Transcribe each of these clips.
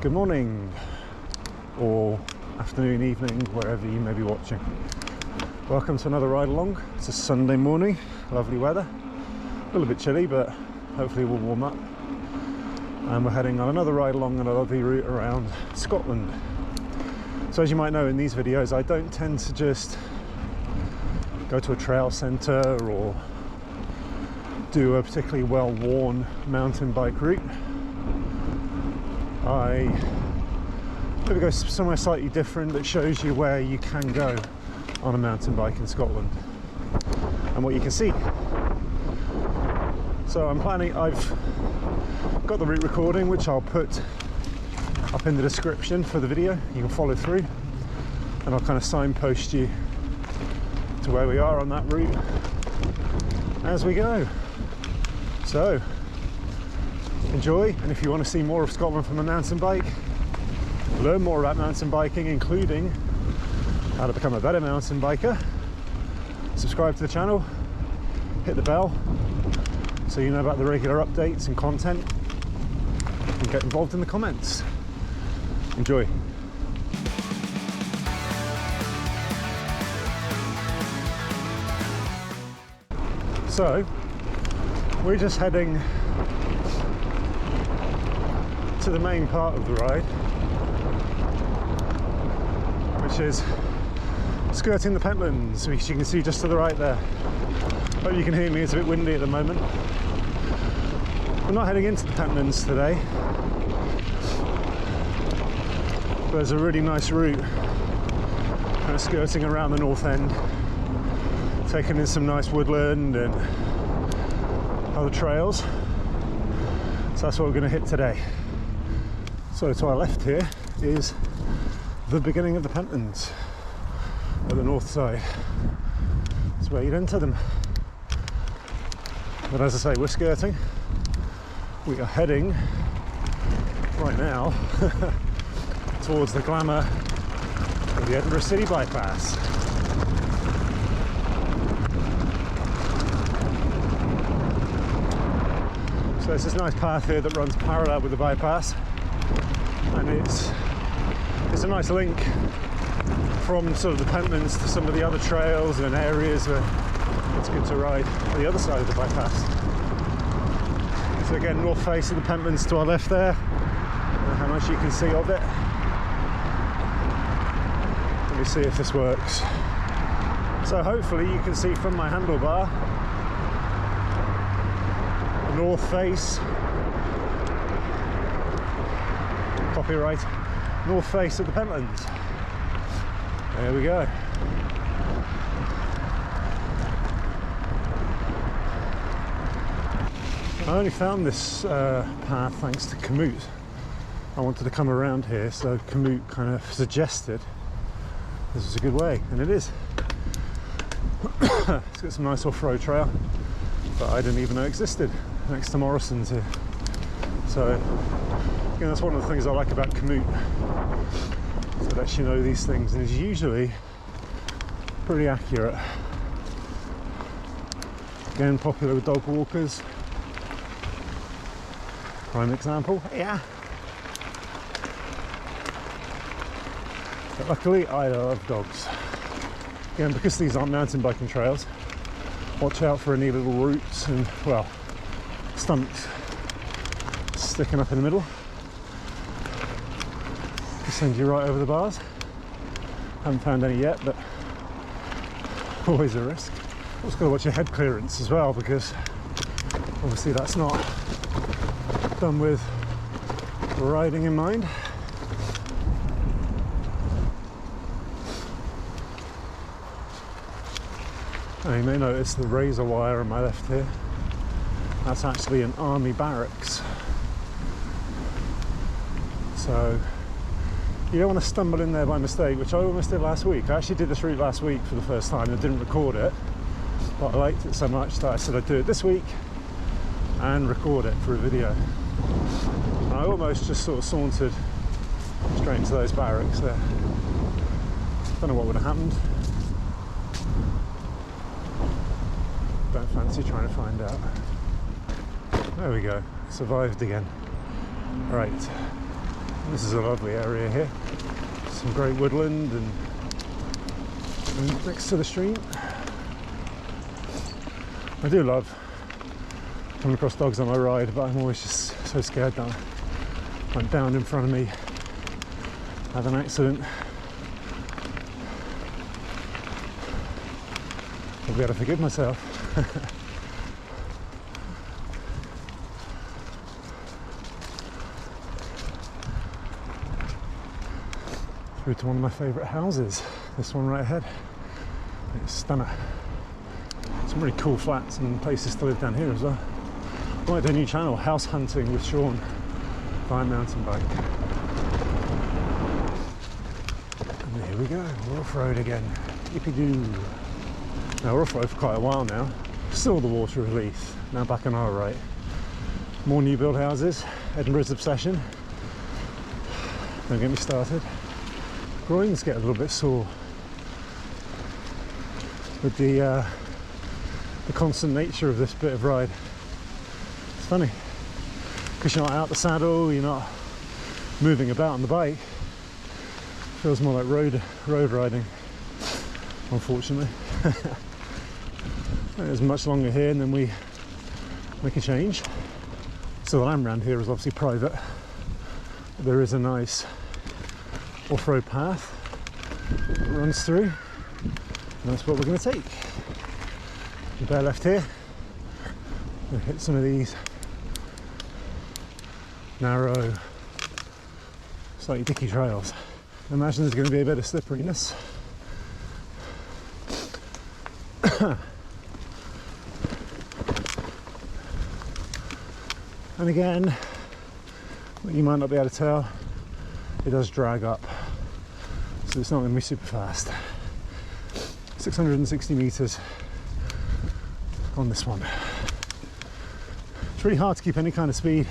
Good morning, or afternoon, evening, wherever you may be watching. Welcome to another ride along. It's a Sunday morning, lovely weather. A little bit chilly, but hopefully we'll warm up. And we're heading on another ride along on a lovely route around Scotland. So as you might know in these videos, I don't tend to just go to a trail centre or do a particularly well-worn mountain bike route. I maybe go somewhere slightly different that shows you where you can go on a mountain bike in Scotland and what you can see. So I've got the route recording, which I'll put up in the description for the video. You can follow through and I'll kind of signpost you to where we are on that route as we go. So enjoy, and if you want to see more of Scotland from a mountain bike, learn more about mountain biking, including how to become a better mountain biker, subscribe to the channel, hit the bell so you know about the regular updates and content, and get involved in the comments. Enjoy. So we're just heading to the main part of the ride, which is skirting the Pentlands, which you can see just to the right there. Hope you can hear me, it's a bit windy at the moment. We're not heading into the Pentlands today. There's a really nice route kind of skirting around the north end, taking in some nice woodland and other trails. So that's what we're going to hit today. So to our left here is the beginning of the Pentlands at the north side. That's where you'd enter them. But as I say, we're skirting. We are heading right now towards the glamour of the Edinburgh City bypass. So there's this nice path here that runs parallel with the bypass, and it's a nice link from sort of the Pentlands to some of the other trails and areas where it's good to ride on the other side of the bypass. So again, north face of the Pentlands to our left there. I don't know how much you can see of it. Let me see if this works. So hopefully you can see from my handlebar the north face, copyright, north face of the Pentlands. There we go. I only found this path thanks to Komoot. I wanted to come around here, so Komoot kind of suggested this was a good way, and it is. It's got some nice off-road trail that I didn't even know existed next to Morrison's here. So again, that's one of the things I like about Komoot. So it lets you know these things, and is usually pretty accurate. Again, popular with dog walkers. Prime example, yeah. But luckily, I love dogs. Again, because these aren't mountain biking trails, watch out for any little roots and, well, stumps sticking up in the middle. Could send you right over the bars. Haven't found any yet, but always a risk. Also got to watch your head clearance as well, because obviously that's not done with riding in mind. Now you may notice the razor wire on my left here. That's actually an army barracks. So you don't want to stumble in there by mistake, which I almost did last week. I actually did this route last week for the first time and didn't record it, but I liked it so much that I said I'd do it this week and record it for a video. And I almost just sort of sauntered straight into those barracks there. Don't know what would have happened. Don't fancy trying to find out. There we go, survived again. Right, This is a lovely area here. Some great woodland and next to the stream. I do love coming across dogs on my ride, but I'm always just so scared that I'm down in front of me, have an accident. I'll be able to forgive myself. Through to one of my favourite houses, this one right ahead. It's stunning. Some really cool flats and places to live down here as well. I might do a new channel, House Hunting with Sean by mountain bike. And here we go, we're off-road again. Yippee-doo. Now we're off-road for quite a while now. Still the Water of Leith, now back on our right. More new build houses, Edinburgh's obsession. Don't get me started. Groins get a little bit sore with the constant nature of this bit of ride. It's funny, because you're not out the saddle, you're not moving about on the bike. It feels more like road riding, unfortunately. It's much longer here, and then we make a change. So the land around here is obviously private. There is a nice off-road path that runs through, and that's what we're going to take. Bear left here. We'll hit some of these narrow, slightly dicky trails. I imagine there's going to be a bit of slipperiness. And again, what you might not be able to tell, it does drag up, so it's not going to be super fast. 660 meters on this one. It's really hard to keep any kind of speed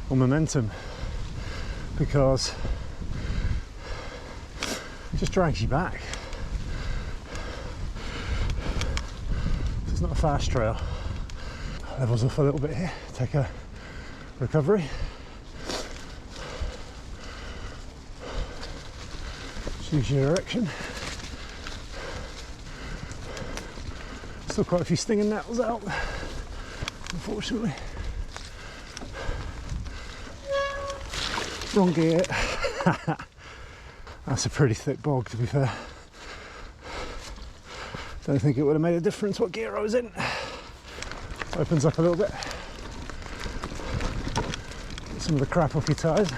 or momentum because it just drags you back. It's not a fast trail. Levels off a little bit here, take a recovery. Choose your direction. Still quite a few stinging nettles out, unfortunately. Wrong gear. That's a pretty thick bog, to be fair. Don't think it would have made a difference what gear I was in. Opens up a little bit. Get some of the crap off your tyres. So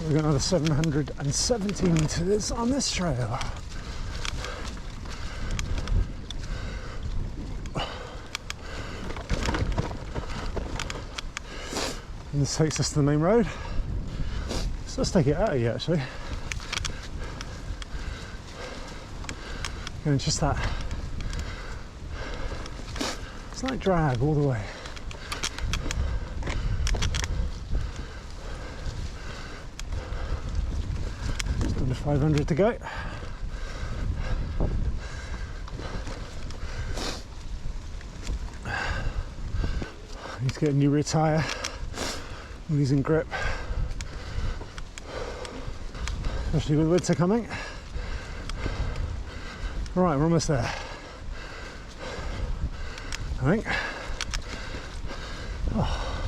we've got another 770 meters on this trail. And this takes us to the main road. So let's take it out of here actually. And just that slight drag all the way. Just under 500 to go. Need to get a new rear tyre. I'm losing grip, especially with winter coming. Right, we're almost there, I think. Oh,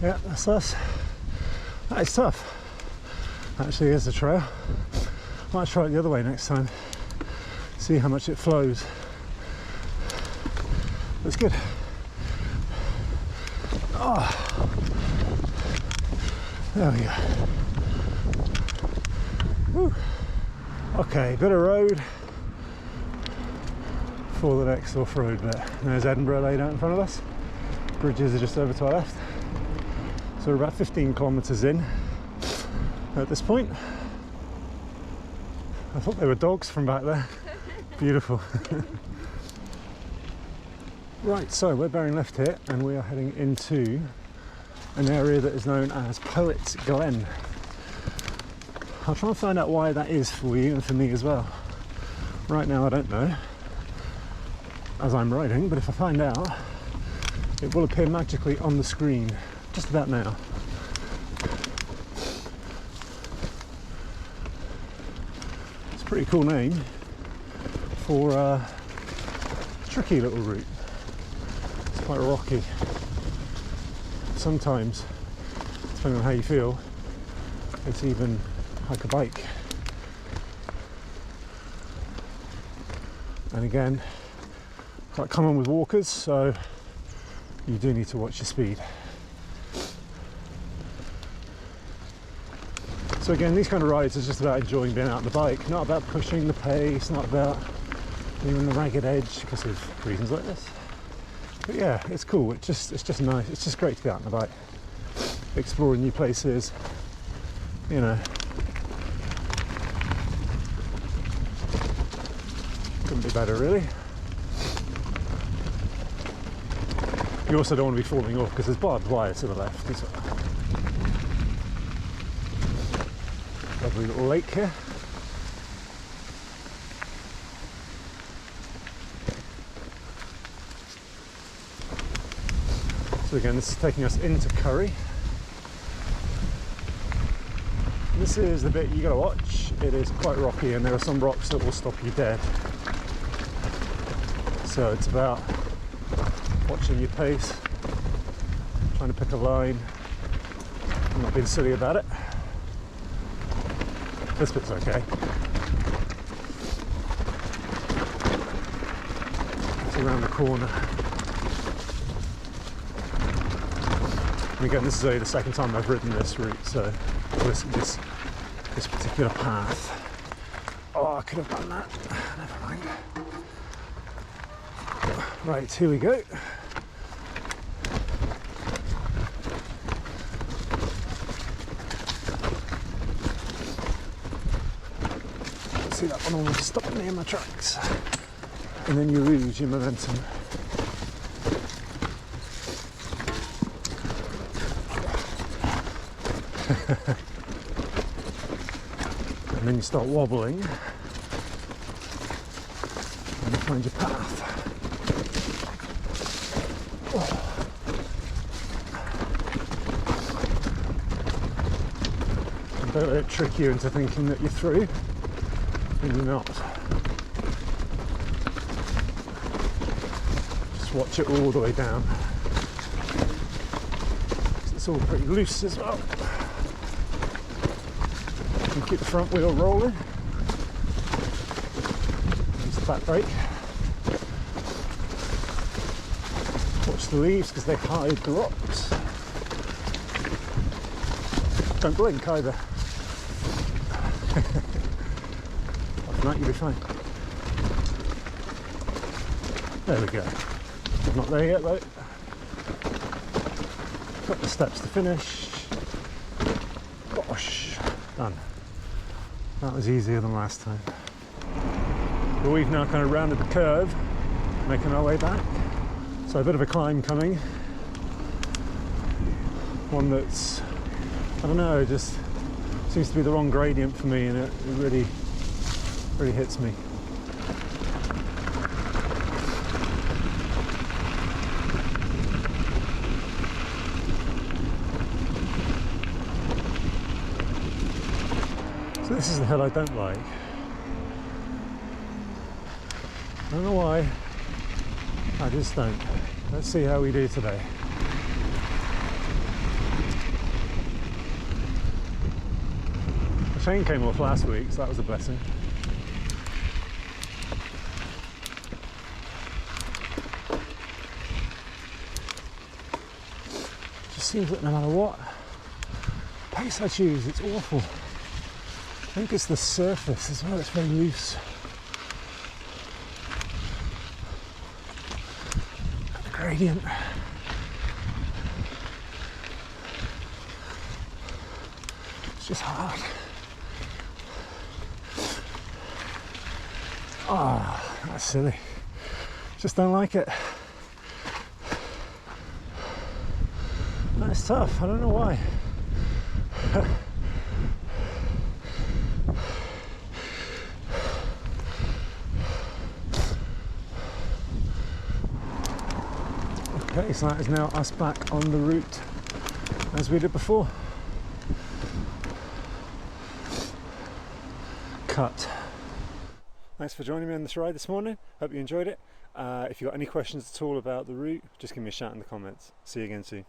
yeah, that's us. That is tough. Actually, is a trail. Might try it the other way next time. See how much it flows. It's good. Oh. There we go. Woo. Okay, bit of road for the next off-road bit. There's Edinburgh laid out in front of us. Bridges are just over to our left. So we're about 15 kilometres in at this point. I thought they were dogs from back there. Beautiful. Right, so we're bearing left here and we are heading into an area that is known as Poets Glen. I'll try and find out why that is for you and for me as well. Right now I don't know, as I'm riding, but if I find out, it will appear magically on the screen just about now. Pretty cool name for a tricky little route. It's quite rocky. Sometimes, depending on how you feel, it's even like a bike. And again, quite common with walkers, so you do need to watch your speed. So again, these kind of rides are just about enjoying being out on the bike, not about pushing the pace, not about leaving the ragged edge because of reasons like this. But yeah, it's cool. It's just nice. It's just great to be out on the bike, exploring new places. You know, couldn't be better, really. You also don't want to be falling off because there's barbed wire to the left as well. Lovely little lake here. So again, this is taking us into Currie. This is the bit you gotta watch. It is quite rocky and there are some rocks that will stop you dead. So it's about watching your pace, trying to pick a line, and not being silly about it. This bit's okay. It's around the corner. And again, this is only the second time I've ridden this route, so this particular path. Oh, I could have done that. Never mind. Right, here we go. See that one almost stopped me in my tracks. And then you lose your momentum. And then you start wobbling and you find your path. And don't let it trick you into thinking that you're through when you're not. Just watch it all the way down. It's all pretty loose as well. And keep the front wheel rolling. Use the back brake. Watch the leaves because they hide the rocks. Don't blink either. Other than that, you'll be fine. There we go. I'm not there yet though. Got the steps to finish. Gosh, done. That was easier than last time. But we've now kind of rounded the curve, making our way back. So a bit of a climb coming. One that's, I don't know, just seems to be the wrong gradient for me, and it really hits me. So this is the hill I don't like. I don't know why, I just don't. Let's see how we do today. The chain came off last week, so that was a blessing. It just seems that no matter what pace I choose, it's awful. I think it's the surface as well, it's very loose. And the gradient. It's just hard. Ah, oh, that's silly. Just don't like it. That's tough, I don't know why. Okay, so that is now us back on the route as we did before. Thanks for joining me on this ride this morning. Hope you enjoyed it. If you've got any questions at all about the route, just give me a shout in the comments. See you again soon.